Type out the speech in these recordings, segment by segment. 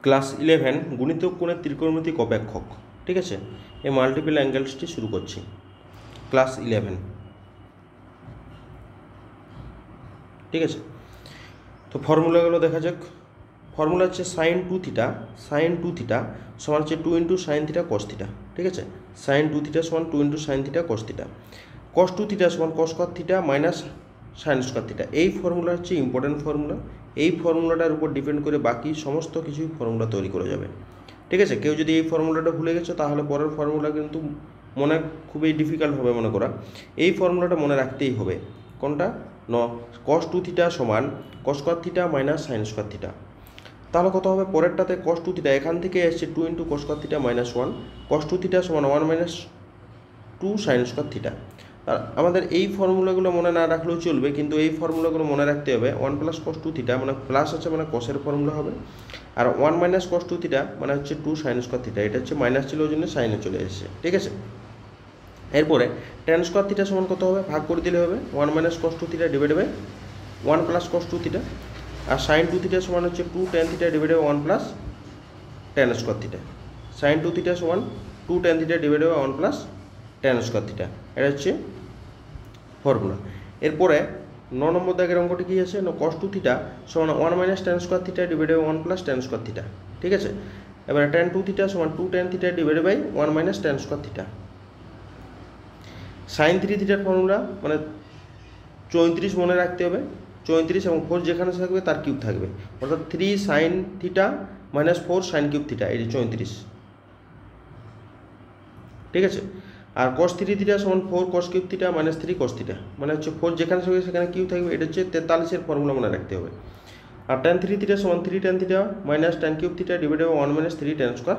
Class 11 গুণিতক কোণের ত্রিকোণমিতিক অপেক্ষক। ঠিক আছে, এই মাল্টিপল অ্যাঙ্গেলসটি শুরু করছি। ক্লাস 11, ঠিক আছে। তো ফর্মুলাগুলো দেখা যাক। ফর্মুলা হচ্ছে সাইন টু থিটা সমান হচ্ছে 2 into sine theta cos theta. ঠিক আছে, সাইন টু থিটা সমান 2 into sine theta cos theta. Cos two theta সমান cos square theta minus sine square theta. এই ফর্মুলা হচ্ছে ইম্পর্টেন্ট ফর্মুলা। এই ফর্মুলাটার উপর ডিপেন্ড করে বাকি সমস্ত কিছুই ফর্মুলা তৈরি করা যাবে। ঠিক আছে, কেউ যদি এই ফর্মুলাটা ভুলে গেছো তাহলে পরের ফর্মুলা কিন্তু মনে খুবই ডিফিকাল্ট হবে মনে করা। এই ফর্মুলাটা মনে রাখতেই হবে। কোনটা? কস টু থিটা সমান cos square theta minus sine square theta. তাহলে কত হবে? পরেরটাতে কস টু থিটা এখান থেকে এসছে 2 ইন্টু কস স্কয়ার থিটা মাইনাস 1, কস টু থিটা সমান 1 মাইনাস 2 সাইন স্কয়ার থিটা। আর আমাদের এই ফর্মুলাগুলো মনে না রাখলেও চলবে, কিন্তু এই ফর্মুলাগুলো মনে রাখতে হবে। 1 প্লাস কস টু থিটা মানে প্লাস আছে মানে কসের ফর্মুলা হবে, আর 1 মাইনাস কস টু থিটা মানে হচ্ছে 2 সাইন স্কয়ার থিটা। এটা হচ্ছে মাইনাস ছিল ওই জন্য সাইনে চলে এসেছে। ঠিক আছে, এরপরে ট্যান স্কয়ার থিটা সমান কত হবে? ভাগ করে দিলে হবে 1 minus cos two theta divide by 1 plus cos two theta. আর সাইন টু থিটা সমান হচ্ছে 2 tan theta divide by 1 plus tan square theta. Sine two theta সমান 2 tan theta divide by 1 plus tan square theta. এটা হচ্ছে formula. এরপরে 9 নম্বর দাগের অঙ্কটি কী আছে? কস টু থিটা সমান 1 minus tan square theta divide by 1 plus tan square theta. ঠিক আছে, এবারে ট্যান টু থিটা সমান 2 tan theta divide by 1 minus tan square theta. Sine three থিটার ফর্মুলা মানে 34 মনে রাখতে হবে। 34 এবং 4 যেখানে থাকবে তার কিউব থাকবে, অর্থাৎ 3 sine theta minus 4 sine cube theta, এই যে 34। ঠিক আছে, আর কস থ্রি থিটা সমান 4 cos cube theta minus 3 cos theta, মানে হচ্ছে 4 যেখানে থাকবে সেখানে কিউব থাকবে। এটা হচ্ছে 43-এর ফর্মুলা মনে রাখতে হবে। আর ট্যান থ্রি থিটা সমান 3 tan theta minus tan cube theta divide by 1 minus 3 tan square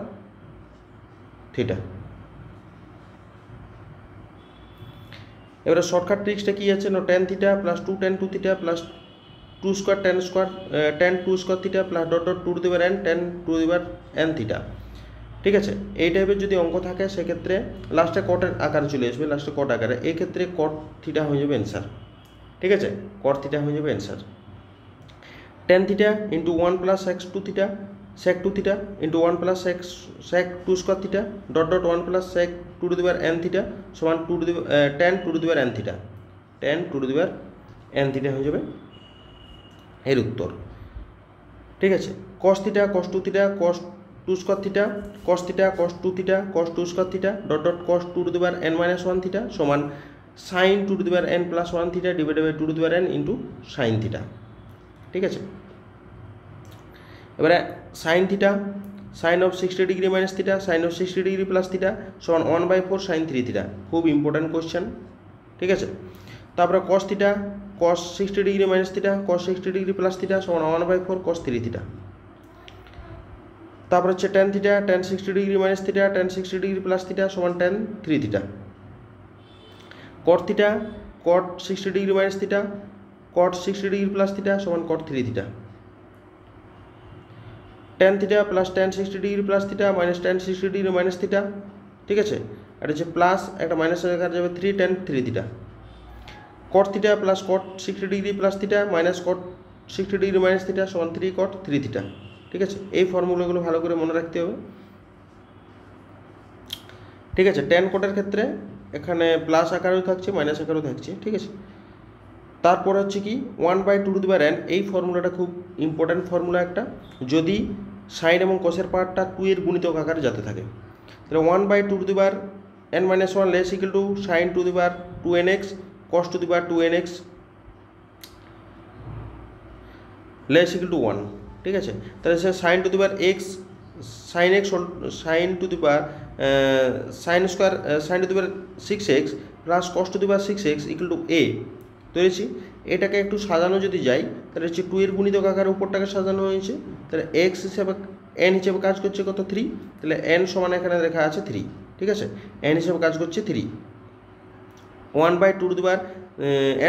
theta. এবারে শর্টকাট ট্রিক্সটা কী আছে? Tan theta plus 2 tan two theta plus 2 square tan 2 square theta plus dot dot 2 to the power n tan 2 to the power n theta. ঠিক আছে, এই টাইপের যদি অঙ্ক থাকে সেক্ষেত্রে লাস্টে কটের আকারে চলে আসবে, লাস্টে কট আকারে। এই ক্ষেত্রে কট থিটা হয়ে যাবে অ্যান্সার। ঠিক আছে, কট থিটা হয়ে যাবে answer. Tan theta into 1 plus sec two theta into 1 plus sec 2 square theta dot dot 1 plus sec 2 to the power n theta সমান tan 2 to the power n theta. Tan 2 to the power n theta হয়ে যাবে এর উত্তর। ঠিক আছে, cos theta cos two theta cos 2 square theta cos theta cos 2 theta cos 2 square theta dot dot cos 2 to the power n minus 1 theta সমান sine 2 to the power n plus 1 theta divided by 2 to the power n into sine theta. ঠিক আছে, এবারে sine theta sine of 60 degree minus theta sine of 60 degree plus theta সমান 1/4 sine 3 theta. খুব important question. ঠিক আছে, তারপরে cos theta cos 60 degree minus theta cos 60 degree plus theta সমান 1/4 cos 3 theta. তারপর হচ্ছে tan theta tan 60 degree minus theta tan 60 degree plus theta সমান tan 3 theta. Cot theta cot 60 degree minus theta cot 60 degree plus theta সমান cot 3 theta. Tan theta plus tan 60 degree plus theta minus tan 60 degree minus theta. ঠিক আছে, এটা হচ্ছে plus একটা minus দেখা যাবে 3 tan 3 theta. Cot theta plus cot 60 degree plus theta minus কট 60 degree minus theta সমান 3 কট 3 theta. ঠিক আছে, এই ফর্মুলাগুলো ভালো করে মনে রাখতে হবে। ঠিক আছে, ট্যান কটের ক্ষেত্রে এখানে প্লাস আকারেও থাকছে মাইনাস আকারেও থাকছে। ঠিক আছে, তারপর হচ্ছে কি 1/2 টু দি পাওয়ার n। এই ফর্মুলাটা খুব ইম্পর্ট্যান্ট ফর্মুলা একটা। যদি সাইন এবং কসের পার্টটা 2 এর গুণিতক আকারে যাতে থাকে, তাহলে 1/2 to the power n minus 1 less equal to sine to the power 2nx cos to the power 2nx less equal to 1। ঠিক আছে, তাহলে সে sine to the power x sine x sine to the power sine square sine to the power 6x plus cos to the power 6x equal to a ধরেছি। এটাকে একটু সাজানো যদি যাই তাহলে হচ্ছে 2 এর গুণিতক আকারে উপরটাকে সাজানো হয়েছে, তাহলে x হিসেবে n হিসেবে কাজ করছে কত? 3। তাহলে n সমান এখানে লেখা আছে 3। ঠিক আছে, n হিসেবে কাজ করছে 3। 1/2 to the power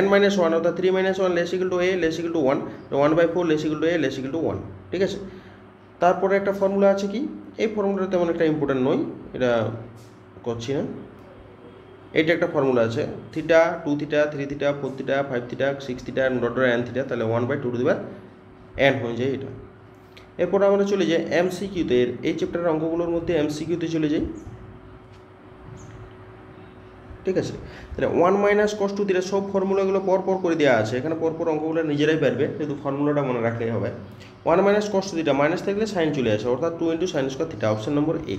n minus 1 অর্থাৎ 3 minus 1 less equal to a less equal to 1, 1/4 less equal to a less equal to 1। ঠিক আছে, তারপরে একটা ফর্মুলা আছে কি, এই ফর্মুলাটা তেমন একটা ইম্পর্টেন্ট নয়, এটা করছি না। এইটা একটা ফর্মুলা আছে theta 2 theta 3 theta 4 theta 5 theta 6 theta dot dot n theta, তাহলে 1/2 টু দি পাওয়ার n হয়ে যায় এটা। এরপর আমরা চলে যাই এমসিকিউতে। এই চ্যাপ্টারের অঙ্কগুলোর মধ্যে এমসিকিউতে চলে যাই, ঠিক আছে। তাহলে 1 মাইনাস কস টু থিটা, সব ফর্মুলাগুলো পরপর করে দেওয়া আছে, এখানে পরপর অঙ্কগুলো নিজেরাই পারবে, শুধু ফর্মুলাটা মনে রাখলেই হবে। 1 minus cos two theta, minus থাকলে সাইন চলে আসে, অর্থাৎ 2 into sine square theta, option number A.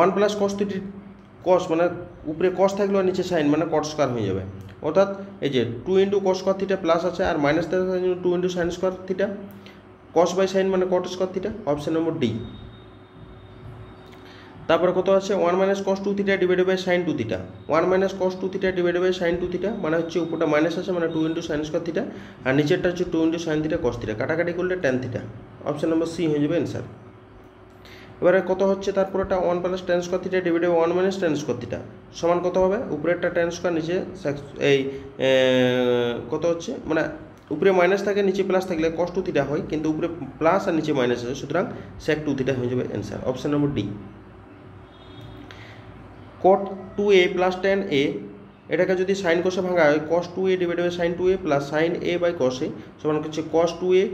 1 plus cos two cos মানে উপরে কস থাকলে আর নিচে সাইন মানে কট স্কোয়ার হয়ে যাবে, অর্থাৎ এই যে 2 into cos square theta plus আছে আর মাইনাস থাকলে 2 into sine square theta, cos by sine মানে cot square theta, option number D. তারপরে কত আছে 1 minus cos two theta divided by sine two theta. 1 minus cos two theta divided by sine two theta মানে হচ্ছে উপরটা minus আছে মানে 2 into sine square theta, আর নিচেরটা হচ্ছে 2 into sine theta cos theta, কাটাকাটি করলে tan theta, option number C হয়ে যাবে অ্যান্সার। এবারে কত হচ্ছে তারপরেটা 1 plus tan square theta divided by 1 minus tan square theta সমান কত হবে, উপরেরটা ট্যান স্কোয়ার নিচে এই কত হচ্ছে মানে উপরে মাইনাস থাকে নিচে প্লাস থাকলে কস টু থিটা হয়, কিন্তু উপরে প্লাস আর নিচে মাইনাস আছে, সুতরাং সেক টু থিটা হয়ে যাবে answer, option number D. cot 2a plus tan a, এটাকে যদি সাইন কোষে ভাঙা হয় cos 2a divided by sine 2a plus sine a by cos a সমান হচ্ছে cos 2a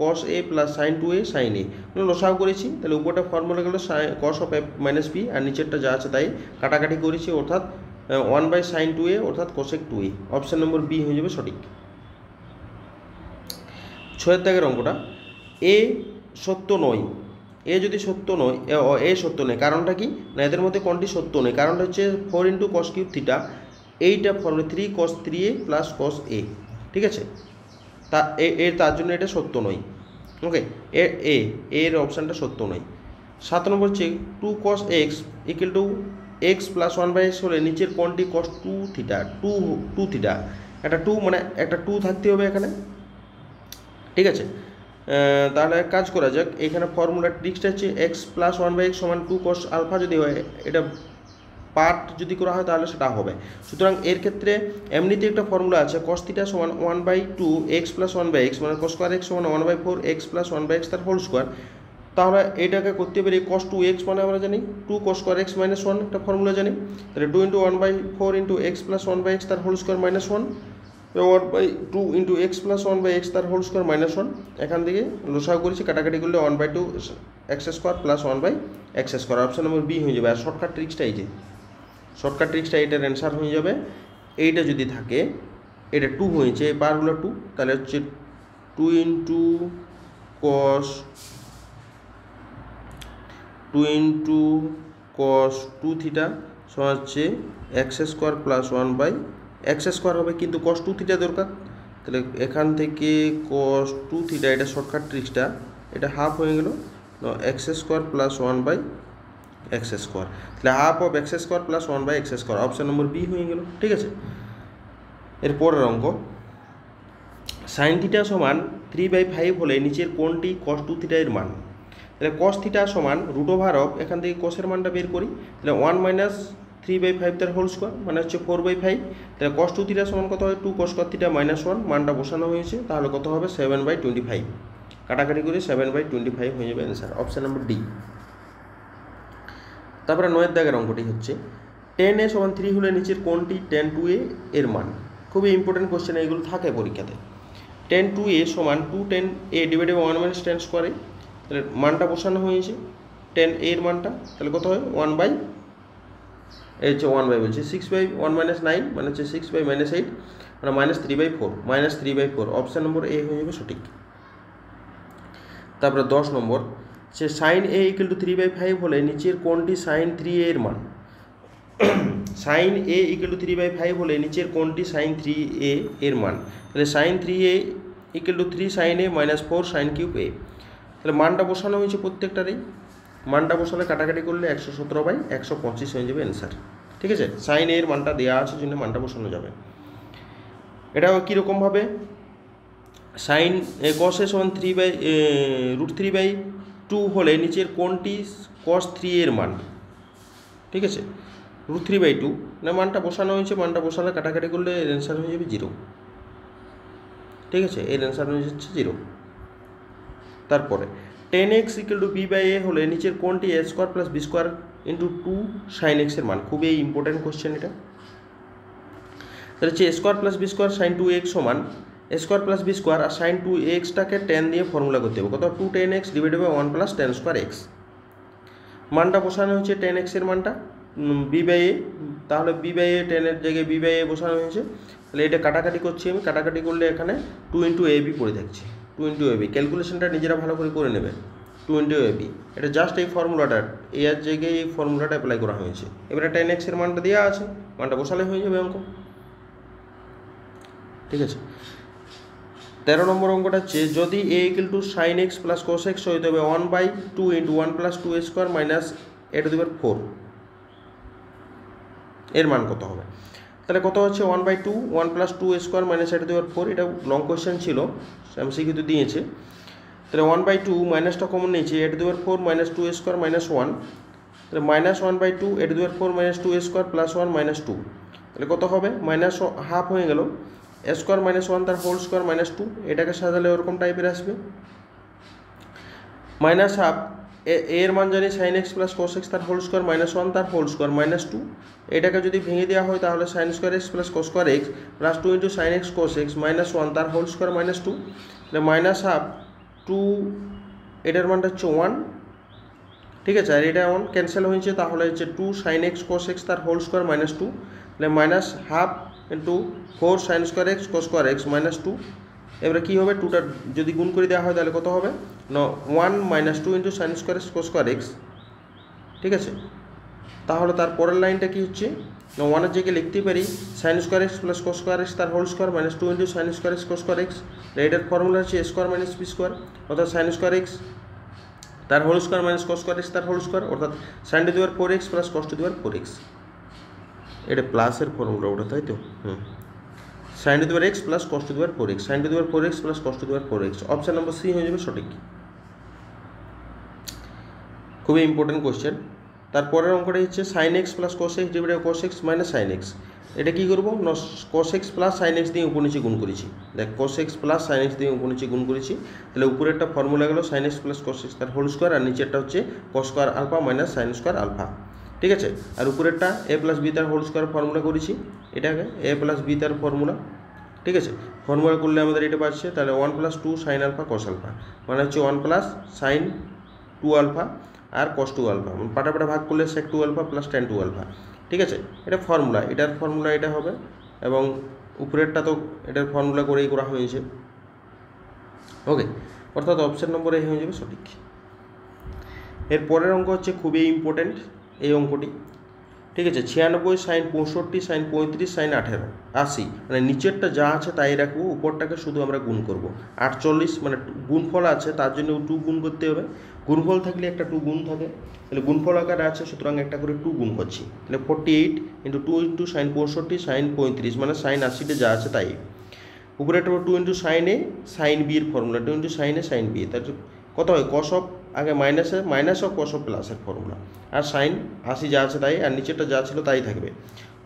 cos a plus sine 2a sine a, লসাগু করেছি, তাহলে উপরটা ফর্মুলা গেল cos of a minus b আর নিচেরটা যা আছে তাই কাটাকাটি করেছি, অর্থাৎ 1 বাই সাইন 2a অর্থাৎ cosec 2a, option number B হয়ে যাবে সঠিক। 6 দাগের অঙ্কটা, এ সত্য নয়, এ যদি সত্য নয়, এ সত্য নয়, কারণটা কি না এদের মধ্যে কোনটি সত্য নয়, কারণটা হচ্ছে 4 ইন্টু কস কিউব থিটা, এইটা formula 3 cos 3a plus cos a, ঠিক আছে, তা তার জন্য এটা সত্য নয়, ওকে, এর অপশানটা সত্য নয়। 7 নম্বর হচ্ছে 2 cos x equal to x plus 1 by x হলে নিচের কোনটি cos 2 থিটা, 2 থিটা, একটা 2 মানে একটা 2 থাকতে হবে এখানে, ঠিক আছে। তাহলে কাজ করা যাক, এখানে ফর্মুলা ট্রিক্সটা হচ্ছে এক্স প্লাস 1 বাই এক্স সমান 2 cos আলফা যদি হয়, এটা পার্ট যদি করা হয় তাহলে সেটা হবে, সুতরাং এর ক্ষেত্রে এমনিতে একটা ফর্মুলা আছে cos থিটা সমান 1 by 2 x plus 1 by x মানে cos স্কোয়ার এক্স সমান 1 by 4 x plus 1 by x তার হোল স্কোয়ার, তাহলে এটাকে করতে পারি cos 2x মানে আমরা জানি 2 cos স্কোয়ার এক্স মাইনাস 1 একটা ফর্মুলা জানি, তাহলে 2 into 1 by 4 into X plus 1 by x তার whole square minus 1, 1 by 2 into X plus 1 by x তার হোল স্কোয়ার মাইনাস 1, এখান থেকে লসাগু করেছি, কাটাকাটি করলে 1 by 2 X square plus 1 by x square, option number B হয়ে যাবে। আর শর্টকাট ট্রিক্সটা এই যে শর্টকাট ট্রিক্সটা এটার অ্যান্সার হয়ে যাবে, এইটা যদি থাকে এটা 2 হয়েছে এই পারগুলো 2, তাহলে হচ্ছে 2 ইন্টু cos 2 থিটা সমান হচ্ছে x square plus 1 by x square হবে, কিন্তু cos 2 থিটা দরকার, তাহলে এখান থেকে cos 2 থিটা এটা শর্টকাট ট্রিক্সটা এটা হাফ হয়ে গেল X square plus 1 by x square, তাহলে half of X square plus 1 by x square, option number B হয়ে গেল, ঠিক আছে। এরপরের অঙ্ক, সাইন থিটা সমান 3/5 হলে নিচের কোনটি cos 2 থিটা এর মান, তাহলে cos থিটা সমান রুট ওভার অফ, এখান থেকে কোসের মানটা বের করি, তাহলে 1 মাইনাস 3/5 তার হোল স্কোয়ার মানে হচ্ছে 4/5, তাহলে cos 2 থিটা সমান কত হয় 2 cos স্কোয়ার থিটা মাইনাস 1, মানটা বসানো হয়েছে, তাহলে কত হবে 7/25, কাটাকাটি করে 7/25 হয়ে যাবে অ্যান্সার, অপশন নম্বর ডি। তারপরে 9 দাগের অঙ্কটি হচ্ছে 10a সমান 3 হলে নিচের কোনটি tan 2a এর মান, খুবই ইম্পর্টেন্ট কোশ্চেন, এইগুলো থাকে পরীক্ষাতে। tan 2a সমান 2tan a divided by 1 minus tan square a, তাহলে মানটা বসানো হয়েছে tan a এর মানটা, তাহলে কত হয় 1 বাই এই হচ্ছে 1 বাই বলছে 6 বাই 1 মাইনাস 9 মানে হচ্ছে 6 বাই মাইনাস 8 মানে -3/4, অপশান নম্বর এ হয়ে যাবে সঠিক। তারপরে 10 নম্বর সে সাইন a ইকুয়াল টু 3/5 হলে নিচের কোনটি সাইন 3a এর মান, সাইন a ইকুয়াল টু 3/5 হলে নিচের কোনটি সাইন 3a এর মান, তাহলে sine 3a equal to 3 sine a minus 4 sine cube a, তাহলে মানটা বসানো হয়েছে প্রত্যেকটারই, মানটা বসালে কাটাকাটি করলে 117/125 হয়ে যাবে অ্যান্সার, ঠিক আছে। সাইন এর মানটা দেওয়া আছে জন্য মানটা বসানো যাবে। এটাও কীরকমভাবে সাইন cos a সমান √3/2 হলে নিচের কোনটি cos 3 এর মান, ঠিক আছে, √3/2 না মানটা বসানো হয়েছে, মানটা বসালে কাটাকাটি করলে এর অ্যান্সার হয়ে যাবে 0, ঠিক আছে, এর অ্যান্সার হয়ে যাচ্ছে 0। তারপরে 10x ইকুয়াল টু b/a হলে নিচের কোনটি a square plus b square into 2 sine x এর মান, খুবই ইম্পর্টেন্ট কোশ্চেন এটা, তাহলে হচ্ছে a square plus b square sine 2x সমান a square plus b square, আর সাইন 2x-টাকে টেন দিয়ে ফর্মুলা করতে হবে। কত? 2tan x divided by 1 plus tan square x. মানটা বসানো হয়েছে tan x এর মানটা বি বাই এ, তাহলে বি বাই এ টেনের জায়গায় বি বাই এ বসানো হয়েছে। তাহলে এটা কাটাকাটি করছি আমি, কাটাকাটি করলে এখানে 2 × ab পড়ে থাকছে, 2 × ab। ক্যালকুলেশনটা নিজেরা ভালো করে নেবে, 2 × ab। এটা জাস্ট এই ফর্মুলাটা, এর জায়গায় এই ফর্মুলাটা অ্যাপ্লাই করা হয়েছে। এবারে tan x এর মানটা দেওয়া আছে, মানটা বসালে হয়ে যাবে অঙ্ক, ঠিক আছে। 13 নম্বর অঙ্কটা হচ্ছে যদি a = sin x plus cos x হয় তবে 1/2 × 1 + 2a² - a⁴ এর মান কত হবে? তাহলে কত হচ্ছে 1/2 1 + 2a² - a⁴। এটা লং কোয়েশ্চেন ছিল, এমসিকিউ কিন্তু দিয়েছে। তাহলে 1/2 মাইনাসটা কমন নিয়েছি, a⁴ - 2a² - 1, তাহলে -1/2 a⁴ - 2a² + 1 - 2, তাহলে কত হবে? মাইনাস হাফ হয়ে গেল, a² - 1 তার হোল স্কোয়ার -2, এটাকে সাজালে ওরকম টাইপের আসবে। মাইনাস হাফ এর মান জানি sin x plus cos x তার হোল স্কোয়ার -1 তার হোল স্কোয়ার -2, এটাকে যদি ভেঙে দেওয়া হয় তাহলে sin² x plus cos² x plus 2 × sin x cos x -1 তার হোল স্কোয়ার -2, তাহলে মাইনাস হাফ 2, এটার মানটা হচ্ছে 1, ঠিক আছে। আর এটা 1 ক্যান্সেল হয়েছে, তাহলে হচ্ছে 2 sin x cos x তার হোল স্কোয়ার -2, তাহলে minus half into 4 sin² x cos² x -2। এবারে কী হবে? 2টা যদি গুণ করে দেওয়া হয় তাহলে কত হবে? 1 - 2 × sin² x cos² x, ঠিক আছে। তাহলে তার পরের লাইনটা কি হচ্ছে? 1-এর জায়গায় লিখতে পারি sin² x plus cos² x তার whole square -2 × sin² x cos² x। এটার ফর্মুলা হচ্ছে a² - b², অর্থাৎ sin² x তার হোল স্কোয়ার cos² x তার হোল স্কোয়ার, অর্থাৎ sin⁴ x plus cos⁴ x। এটা প্লাসের ফর্মুলা ওটা, তাই তো? sin⁴ x plus cos⁴ x, sin⁴ x plus cos⁴ x। Option number C হয়ে যাবে সঠিক। খুবই ইম্পর্টেন্ট কোয়েশ্চেন। তারপরের অঙ্কটা হচ্ছে sin x plus cos x divided cos x minus sin x। এটা কী করবো? cos x plus sin x দিয়ে উপর নিচে গুণ করেছি। দেখ, cos x plus sin x দিয়ে উপর নিচে গুণ করেছি, তাহলে উপরেরটা ফর্মুলা গেলো sin x plus cos x তার হোল স্কোয়ার, আর নিচেরটা হচ্ছে cos² α মাইনাস sin² α, ঠিক আছে। আর উপরেরটা a প্লাস b তার হোল স্কোয়ার ফর্মুলা করেছি, এটাকে a প্লাস b তার ফর্মুলা, ঠিক আছে। ফর্মুলা করলে আমাদের এটা পাচ্ছে, তাহলে 1 + 2 sin α cos α, মানে হচ্ছে 1 + sin 2α আর cos 2α, পাটাপাটা ভাগ করলে sec 2α প্লাস tan 2α, ঠিক আছে। এটা ফর্মুলা, এটার ফর্মুলা এটা হবে, এবং উপরেরটা তো এটার ফর্মুলা করেই করা হয়েছে, ওকে। অর্থাৎ অপশন নম্বর এ হয়ে যাবে সঠিক। এর পরের অঙ্ক হচ্ছে খুবই ইম্পর্টেন্ট এই অঙ্কটি, ঠিক আছে। 96 sin 65 sin 35 sin 18 80, মানে নিচেরটা যা আছে তাই রাখবো, উপরটাকে শুধু আমরা গুণ করব। 48 মানে গুণফল আছে, তার জন্য 2 গুণ করতে হবে। গুণফল থাকলে একটা 2 গুণ থাকে, তাহলে গুণফল আকারে আছে, সুতরাং একটা করে 2 গুণ করছি। তাহলে 48 × 2 × sin 65 sin 35, মানে sin 80 যা আছে তাই। উপরে একটা 2 × sin a sin b এর formula, 2 × sin a sin b, তার কত হয়? cos of আগে মাইনাস অফ cos of প্লাসের ফর্মুলা, আর sin 80 যা আছে তাই, আর নিচেরটা যা ছিল তাই থাকবে।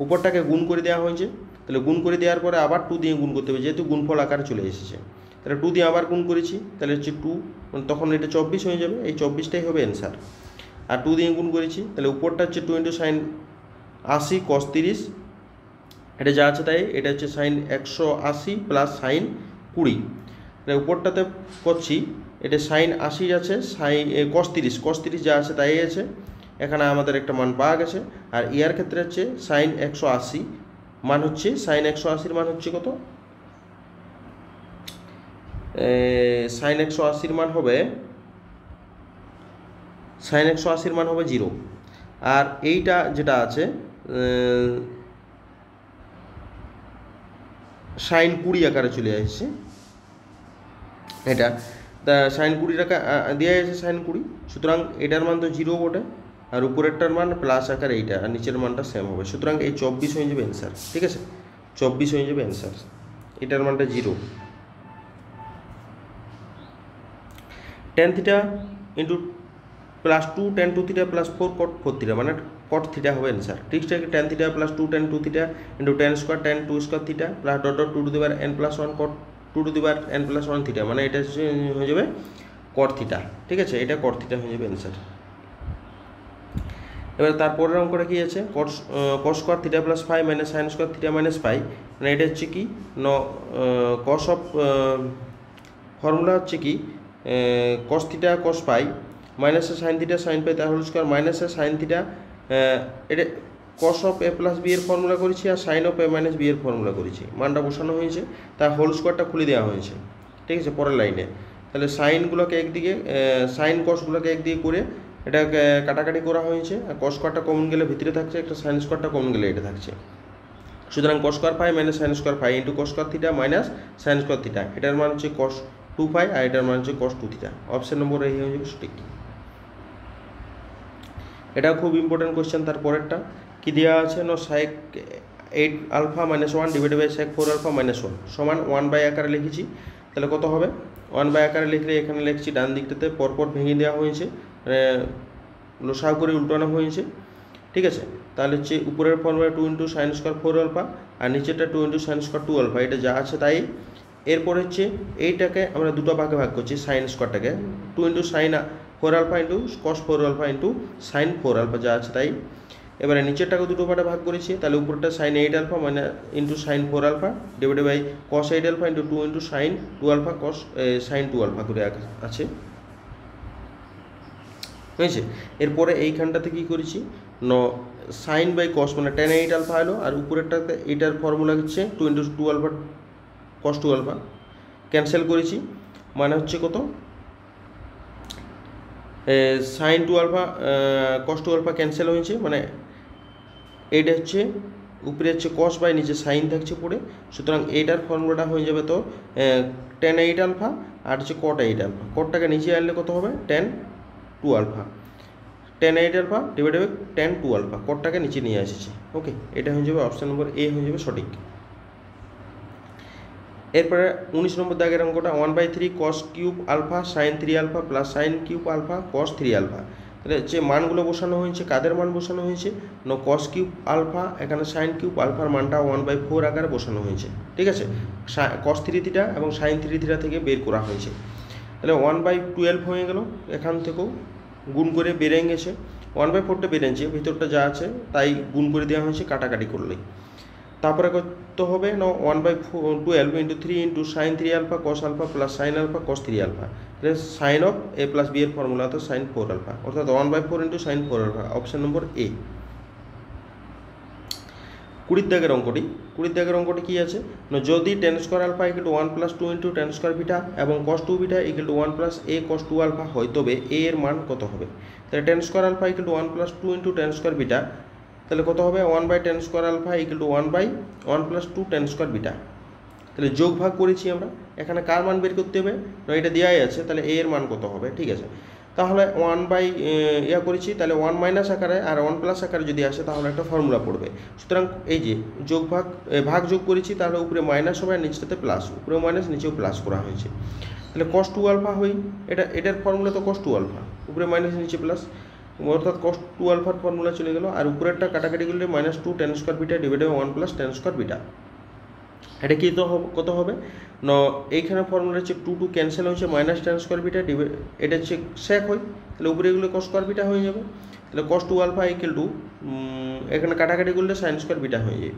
উপরটাকে গুণ করে দেওয়া হয়েছে, তাহলে গুণ করে দেওয়ার পরে আবার 2 দিয়ে গুণ করতে হবে, যেহেতু গুণফল আকারে চলে এসেছে। তাহলে 2 দিয়ে আবার গুণ করেছি, তাহলে হচ্ছে 2, তখন এটা 24 হয়ে যাবে, এই 24টাই হবে অ্যান্সার। আর 2 দিয়ে গুণ করেছি, তাহলে উপরটা হচ্ছে 2 × sin 80 cos 30, এটা যা আছে তাই, এটা হচ্ছে sin 180 প্লাস sin 20, তাহলে উপরটাতে করছি, এটা sin 80 আছে, cos 30 যা আছে তাই আছে, এখানে আমাদের একটা মান পাওয়া গেছে। আর ইয়ার ক্ষেত্রে হচ্ছে sin 180 মান হচ্ছে, sin 180 মান হচ্ছে কত? sin 180 মান হবে, sin 180 মান হবে 0। আর এইটা যেটা আছে sin 20 আকারে চলে আসছে, এটা sin 20 টাকা দেওয়া আছে sin 20, সুতরাং এটার মান তো 0 বটে, আর উপরেরটার মান প্লাস আকারে এইটা, আর নিচের মানটা সেম হবে, সুতরাং এই 24 হয়ে যাবে অ্যান্সার, ঠিক আছে। 24 হয়ে যাবে অ্যান্সার, এটার মানটা 0। tan θ × +2 tan 2θ + 4 cot 4θ, মানে cot θ হবে অ্যান্সার। ঠিক আছে, tan θ + 2 tan 2θ × tan² tan 2² θ plus dot 2n+1 cot 2n+1 θ, মানে এটা হয়ে যাবে cot θ, ঠিক আছে। এটা cot θ হয়ে যাবে অ্যান্সার। এবার তারপরের অঙ্কটা কী আছে, cos square theta plus phi minus sine square theta minus phi, মানে এটা হচ্ছে কি কস অফ ফর্মুলা হচ্ছে কি কস থিটা কস পাই মাইনাসে সাইন থিটা সাইন পাই তার হোল স্কোয়ার মাইনাসে সাইন থিটা, এটা cos of A plus B এর ফর্মুলা করেছি আর sine of A minus B এর ফর্মুলা করেছি, মানটা বসানো হয়েছে, তার হোল স্কোয়ারটা খুলে দেওয়া হয়েছে। ঠিক আছে, পরের লাইনে তাহলে সাইনগুলোকে একদিকে সাইন কসগুলোকে একদিকে করে এটা কাটাকাটি করা হয়েছে, আর কস স্কোয়ারটা কমন গেলে ভিতরে থাকছে, একটা সাইন স্কোয়ারটা কমন গেলে এটা থাকছে। সুতরাং cos square phi minus sine square phi into cos square theta minus sine square theta, এটার মান হচ্ছে কস 2 ফাই আর এটার মান হচ্ছে কস 2 থিটা। অপশন নম্বর এই হয়ে যাবে সঠিক। এটা খুব ইম্পর্টেন্ট কোয়েশ্চেন। তারপরেরটা কি দেওয়া আছে না, sec 8 alpha minus 1 divided by sec 4 alpha minus 1 সমান 1 বাই আকারে লিখেছি। তাহলে কত হবে, 1 বাই আকারে লিখলে এখানে লিখছি ডান দিকটাতে পরপর ভেঙে দেওয়া হয়েছে, লসাগু করে উল্টানো হয়েছে। ঠিক আছে, তাহলে হচ্ছে উপরের formula 2 into sine square 4 alpha আর নিচেরটা 2 ইন্টু সাইন স্কোয়ার 2 আলফা, এটা যা আছে তাই। এরপর হচ্ছে এইটাকে আমরা দুটো ভাগে ভাগ করছি, সাইন স্কোয়ারটাকে 2 into sine 4 alpha into cos 4 alpha into sine 4 alpha যা আছে তাই। এবারে নিচেরটাকে দুটো পার্টে ভাগ করেছি, তাহলে উপরটা সাইন 8 আলফা মানে into sine 4 alpha divided by cos 8 alpha into 2 into sine 2 alpha cos sine 2 alpha করে আছে, বুঝেছে। এরপরে এইখানটাতে কী করেছি সাইন বাই কস মানে tan 8 আলফা এলো, আর উপরেরটাতে এটার ফর্মুলা হচ্ছে 2 into 2 alpha cos 2 alpha cancel করেছি, মানে হচ্ছে কত sine 2 alpha cos 2 alpha cancel হয়েছে, মানে এইটা হচ্ছে উপরে হচ্ছে কস বাই নিচে সাইন থাকছে পড়ে। সুতরাং এইটার ফর্মুলাটা হয়ে যাবে তো tan 8 আলফা আর হচ্ছে cot 8 আলফা, কটটাকে নিচে আনলে কত হবে tan 2 alpha, tan 8 alpha divided by tan 2 alpha, কটটাকে নিচে নিয়ে এসেছে। ওকে, এটা হয়ে যাবে অপশান নম্বর এ হয়ে যাবে সঠিক। এরপরে 19 নম্বর দাগের অঙ্কটা 1/3 cos cube alpha sine 3 alpha plus sine cube alpha cos 3 alpha. তাহলে যে মানগুলো বসানো হয়েছে, কাদের মান বসানো হয়েছে cos কিউব আলফা, এখানে সাইন কিউব আলফার মানটা 1/4 আকারে বসানো হয়েছে। ঠিক আছে, cos 3 থিটা এবং সাইন 3 থিটা থেকে বের করা হয়েছে। তাহলে 1/12 হয়ে গেল, এখান থেকেও গুণ করে বেড়ে গেছে, 1/4টা বেড়েছে, ভিতরটা যা আছে তাই গুণ করে দেওয়া হয়েছে কাটাকাটি করলেই। তারপরে করতে হবে 1/12 into 3 into sine 3 alpha cos alpha plus sine alpha cos 3 alpha, তাহলে sine of A plus B এর ফর্মুলা তো সাইন 4 আলফা, অর্থাৎ 1/4 into sine 4 alpha, option number A. 20 দাগের অঙ্কটি কী আছে না, যদি tan square alpha equal to 1 plus 2 into tan square beta এবং cos 2 beta equal to 1 plus a cos 2 alpha হয়, তবে a এর মান কত হবে। তাহলে tan square alpha equal to 1 plus 2 into tan square beta, তাহলে কত হবে 1/tan square alpha equal to 1/1 plus 2 tan square beta. তাহলে যোগ ভাগ করেছি আমরা, এখানে কার মান বের করতে হবে না, এটা দেওয়াই আছে, তাহলে a এর মান কত হবে। ঠিক আছে, তাহলে 1 করেছি, তাহলে 1 মাইনাস আকারে আর 1 প্লাস আকারে যদি আসে তাহলে একটা ফর্মুলা পড়বে। সুতরাং এই যে যোগ ভাগ যোগ করেছি, তাহলে উপরে মাইনাস হবে আর নিচটাতে প্লাস, উপরেও মাইনাস নিচেও প্লাস করা হয়েছে। তাহলে cos 2 আলফা হই, এটার ফর্মুলা তো cos 2 আলফা, উপরে মাইনাস নিচে প্লাস, অর্থাৎ cos 2 আলফার ফর্মুলা চলে গেল, আর উপরেরটা কাটাকাটি করলে -2 tan square beta divided by 1 plus tan square beta. এটা কি তো কত হবে না, এইখানে ফর্মুলা হচ্ছে 2 ক্যান্সেল হয়েছে, মাইনাস tan স্কোয়ার বিটা এটা হচ্ছে sec হয়, তাহলে উপরে এগুলো cos স্কোয়ার বিটা হয়ে যাবে। তাহলে cos 2 আলফা ইকুয়াল টু এখানে কাটাকাটি করলে sin স্কোয়ার বিটা হয়ে যায়,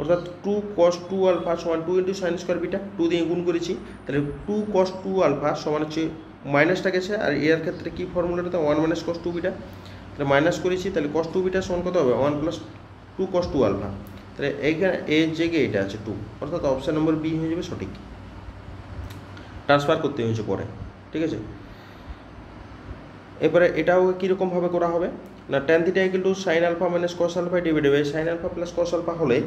অর্থাৎ 2 cos 2 আলফা সমান 2 ইন্টু সাইন স্কোয়ার বিটা, 2 দিয়ে গুণ করেছি, তাহলে 2 cos 2 আলফা সমান হচ্ছে মাইনাসটা গেছে, আর এর ক্ষেত্রে কি ফর্মুলাটা 1 মাইনাস cos 2 বিটা, তাহলে মাইনাস করেছি, তাহলে cos 2 বিটা সমান কত হবে 1 প্লাস 2 cos 2 আলফা, তাহলে এইখানে এর জায়গায় এটা আছে 2, অর্থাৎ অপশান নম্বর বি হয়ে যাবে সঠিক। ট্রান্সফার করতে হয়েছে পরে। ঠিক আছে, এবারে এটাও কীরকমভাবে করা হবে না, tan theta equal to sine alpha minus cos alpha divided by sine alpha plus cos alpha হলে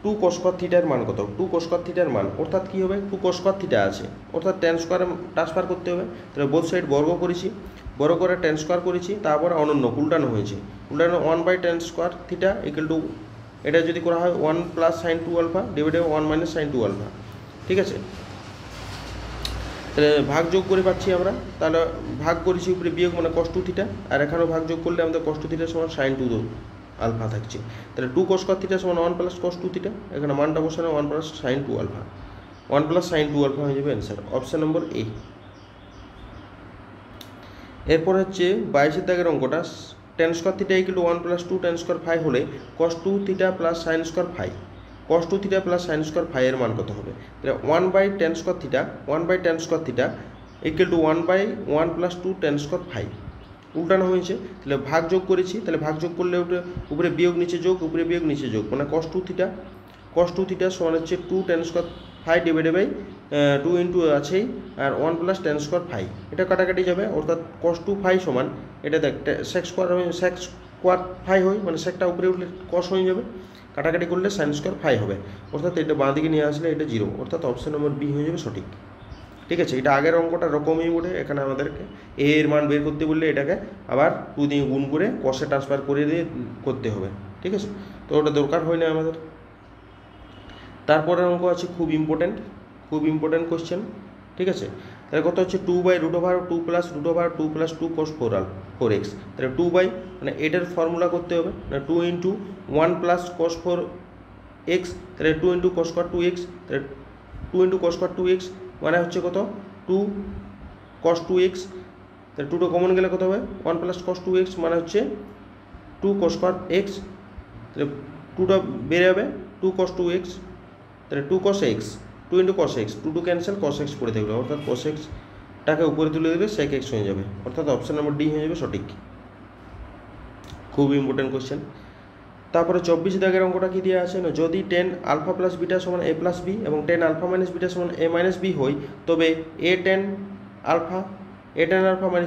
2 cos স্কোয়ার থিটার মান কত, 2 cos স্কোয়ার থিটার মান, অর্থাৎ কী হবে 2 cos স্কোয়ার থিটা আছে, অর্থাৎ tan স্কোয়ারে ট্রান্সফার করতে হবে, তাহলে বোথ সাইড বর্গ করেছি, বর্গ করে tan স্কোয়ার করেছি, তারপর অনন্য উল্টানো হয়েছে, উল্টানো 1/tan square theta equal to এটা যদি করা হয় 1 plus sine 2 alpha divided 1 minus sine 2 alpha. ঠিক আছে, তাহলে ভাগ যোগ করে পাচ্ছি আমরা, তাহলে ভাগ করেছি উপরে বিয়োগ মানে cos 2 থিটা, আর এখানেও ভাগ যোগ করলে আমাদের cos 2 থিটা সমান সাইন 2 আলফা থাকছে, তাহলে 2 cos স্কোয়ার থিটা সমান 1 প্লাস cos 2 থিটা, এখানে মানটা বসানো 1 plus sine 2 alpha, 1 plus sine 2 alpha হয়ে যাবে অ্যান্সার, অপশান নম্বর এ। এরপর হচ্ছে 22 দাগের অঙ্কটা tan square theta equal to 1 + 2 tan square phi হলে cos 2 theta plus sine square phi, cos 2 theta plus sine square phi এর মান কত হবে? তাহলে 1/10 square theta, 1/10 square theta equal to 1/1 + 2 tan square phi. উল্টানো হয়েছে, তাহলে ভাগ যোগ করেছি, তাহলে ভাগ যোগ করলে উপরে বিয়োগ নিচে যোগ, উপরে বিয়োগ নিচে যোগ, মানে কস 2 থিটা, কস 2 থিটা সমান হচ্ছে 2 tan square phi divided by 2 into আছেই আর 1 + 10 স্কোয়ার ফাই, এটা কাটাকাটি যাবে, অর্থাৎ কস 2 ফাই সমান এটা দেখ সেক স্কোয়ার ফাই হয়, মানে সেকটা উপরে উঠলে কস হয়ে যাবে, কাটাকাটি করলে সাইন স্কোয়ার ফাই হবে, অর্থাৎ এটা বাঁ দিকে নিয়ে আসলে এটা 0, অর্থাৎ অপশন নম্বর বি হয়ে যাবে সঠিক। ঠিক আছে, এটা আগের অঙ্কটা রকমই ওঠে, এখানে আমাদেরকে এ এর মান বের করতে বললে এটাকে আবার 2 দিয়ে গুণ করে কষে ট্রান্সফার করে দিয়ে করতে হবে। ঠিক আছে, তো ওটা দরকার হয় না আমাদের। তারপরের অঙ্ক আছে খুব ইম্পর্টেন্ট কোশ্চেন। ঠিক আছে, তাহলে কত হচ্ছে 2/√2 + √2 + 2 cos 4x, তাহলে 2 মানে এটার ফর্মুলা করতে হবে না 2 × 1 + cos 4x, তাহলে 2 × cos 2x, তাহলে 2 × cos 2x মানে হচ্ছে কত 2 cos 2x, তাহলে 2টা কমন গেলে কত হবে 1 + cos 2x মানে হচ্ছে 2 cos x, তাহলে 2টা বেড়ে যাবে 2 cos 2x, তাহলে 2 cos x, 2 × cos x, 2 cancel, cos x পড়ে থাকলো, অর্থাৎ cos x টাকে উপরে তুলে দিলে sec x হয়ে যাবে, অর্থাৎ অপশন নম্বর ডি হয়ে যাবে সঠিক। খুব ইম্পর্টেন্ট কোশ্চেন। তারপরে 24 দাগের অঙ্কটা কি দেওয়া আছে না, যদি 10 α + β = a + b এবং 10 α - β = a - b হয়, তবে a10 α